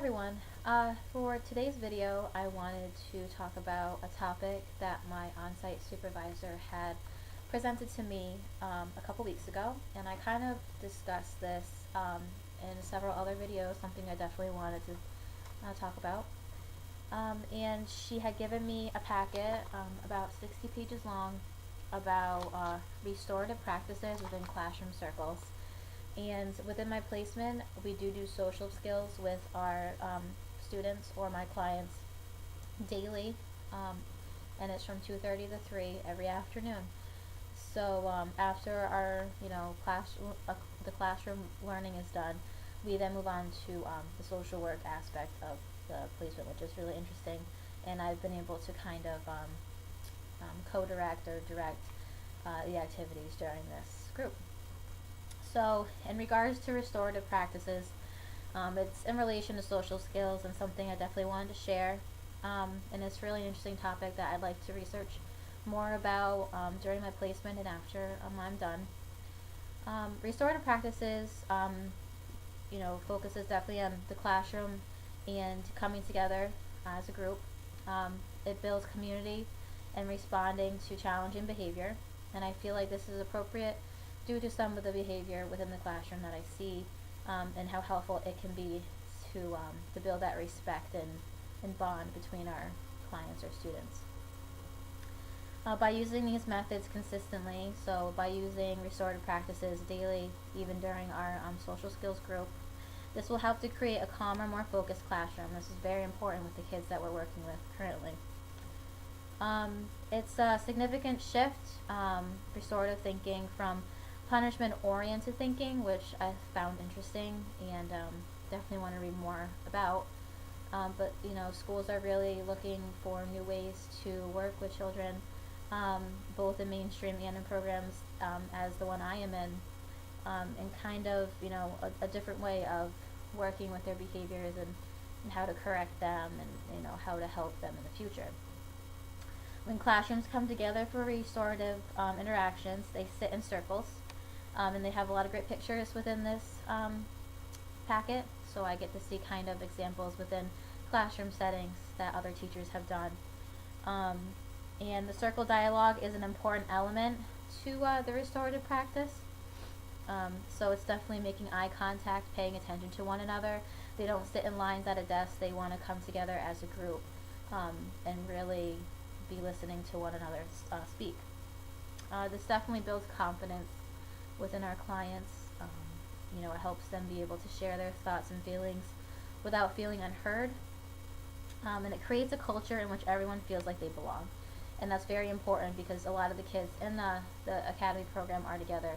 everyone. For today's video, I wanted to talk about a topic that my on-site supervisor had presented to me a couple weeks ago, and I kind of discussed this in several other videos, something I definitely wanted to talk about. And she had given me a packet about 60 pages long about restorative practices within classroom circles. And within my placement, we do social skills with our students or my clients daily, and it's from 2:30 to 3 every afternoon. So after our the classroom learning is done, we then move on to the social work aspect of the placement, which is really interesting. And I've been able to kind of co-direct or direct the activities during this group. So in regards to restorative practices, it's in relation to social skills and something I definitely wanted to share. And it's really an interesting topic that I'd like to research more about during my placement and after I'm done. Restorative practices, focuses definitely on the classroom and coming together as a group. It builds community and responding to challenging behavior, and I feel like this is appropriate due to some of the behavior within the classroom that I see, and how helpful it can be to build that respect and bond between our clients or students. By using these methods consistently, so by using restorative practices daily, even during our social skills group, this will help to create a calmer, more focused classroom. This is very important with the kids that we're working with currently. It's a significant shift, restorative thinking, from punishment-oriented thinking, which I found interesting and definitely want to read more about. But schools are really looking for new ways to work with children, both in mainstream and in programs as the one I am in, and kind of a different way of working with their behaviors and how to correct them and how to help them in the future. When classrooms come together for restorative interactions, they sit in circles, and they have a lot of great pictures within this packet, so I get to see kind of examples within classroom settings that other teachers have done. And the circle dialogue is an important element to the restorative practice. So it's definitely making eye contact, paying attention to one another. They don't sit in lines at a desk. They want to come together as a group and really be listening to one another speak. This definitely builds confidence within our clients. It helps them be able to share their thoughts and feelings without feeling unheard. And it creates a culture in which everyone feels like they belong. And that's very important because a lot of the kids in the academy program are together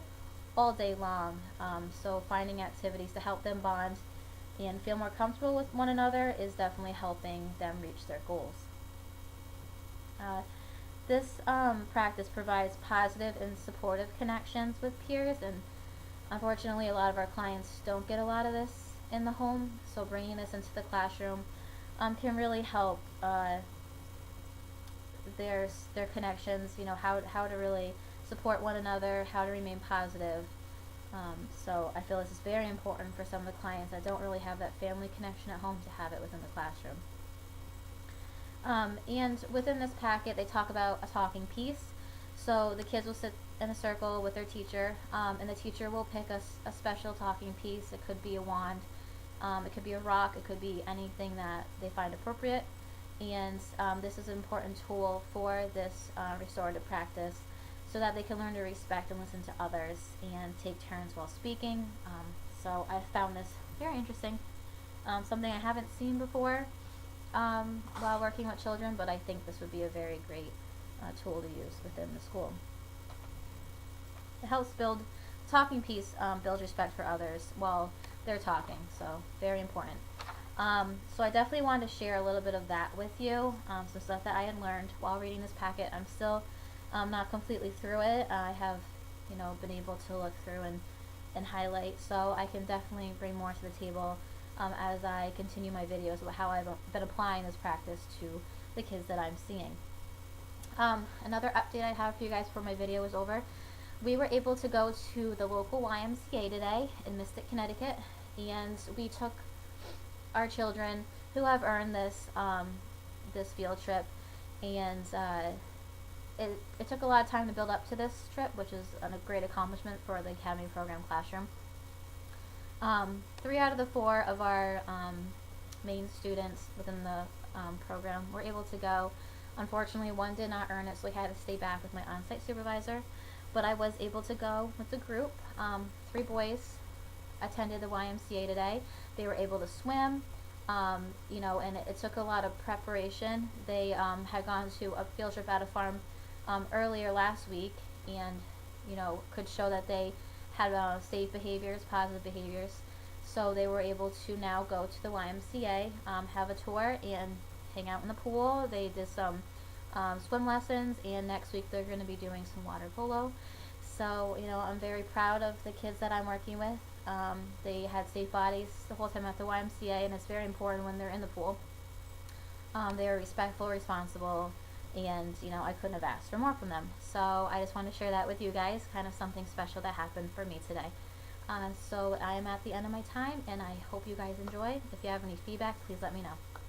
all day long. So finding activities to help them bond and feel more comfortable with one another is definitely helping them reach their goals. This practice provides positive and supportive connections with peers, and unfortunately a lot of our clients don't get a lot of this in the home, so bringing this into the classroom can really help their connections, how to really support one another, how to remain positive. So I feel this is very important for some of the clients that don't really have that family connection at home to have it within the classroom. And within this packet, they talk about a talking piece. So the kids will sit in a circle with their teacher, and the teacher will pick a special talking piece. It could be a wand, it could be a rock, it could be anything that they find appropriate. And this is an important tool for this restorative practice, so that they can learn to respect and listen to others and take turns while speaking. So I found this very interesting, something I haven't seen before while working with children, but I think this would be a very great tool to use within the school. It helps build talking piece, builds respect for others while they're talking, so very important. So I definitely wanted to share a little bit of that with you, some stuff that I had learned while reading this packet. I'm still not completely through it. I have been able to look through and highlight, so I can definitely bring more to the table as I continue my videos about how I've been applying this practice to the kids that I'm seeing. Another update I have for you guys before my video is over. We were able to go to the local YMCA today in Mystic, Connecticut, and we took our children who have earned this this field trip, and it took a lot of time to build up to this trip, which is a great accomplishment for the Academy Program Classroom. 3 out of the 4 of our main students within the program were able to go. Unfortunately, one did not earn it, so I had to stay back with my on-site supervisor, but I was able to go with the group. 3 boys attended the YMCA today. They were able to swim, you know, and it took a lot of preparation. They had gone to a field trip at a farm earlier last week, and you know, could show that they had safe behaviors, positive behaviors. So they were able to now go to the YMCA, have a tour, and hang out in the pool. They did some swim lessons, and next week they're going to be doing some water polo. So, you know, I'm very proud of the kids that I'm working with. They had safe bodies the whole time at the YMCA, and it's very important when they're in the pool. They were respectful, responsible, and, you know, I couldn't have asked for more from them. So I just want to share that with you guys, kind of something special that happened for me today. So I am at the end of my time, and I hope you guys enjoy. If you have any feedback, please let me know.